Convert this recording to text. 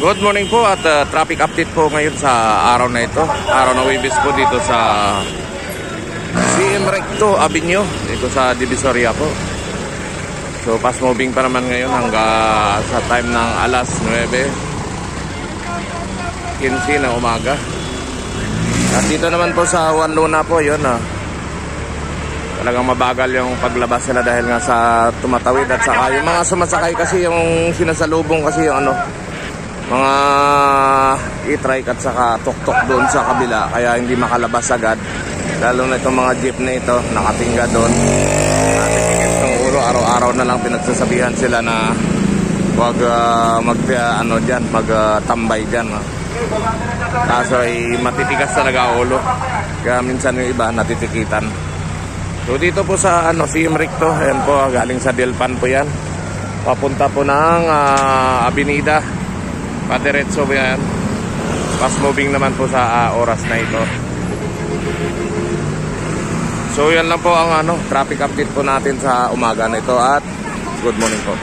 Good morning po at traffic update po ngayon sa araw na ito. Araw na Huwebes po dito sa CM Recto Avenue dito sa Divisoria po. So fast moving pa naman ngayon hanggang sa time ng alas 9:15 ng umaga. At dito naman po sa Juan Luna po yun talagang mabagal yung paglabas nila dahil nga sa tumatawid at saka yung mga sumasakay kasi yung sinasalubong kasi yung mga e-trike at saka tuk-tuk doon sa kabila kaya hindi makalabas agad, lalo na itong mga jeep na ito nakatingga doon. Natitikit ng ulo, araw-araw na lang pinagsasabihan sila na huwag magtambay dyan. Kaso ay matitigas talaga ulo, kaya minsan yung iba natitikitan. So dito po sa CM Recto, ayan po, galing sa Delpan po yan, papunta po ng Avenida Padiretso po yan. Fast moving naman po sa oras na ito. So yan lang po ang traffic update po natin sa umaga na ito at good morning po.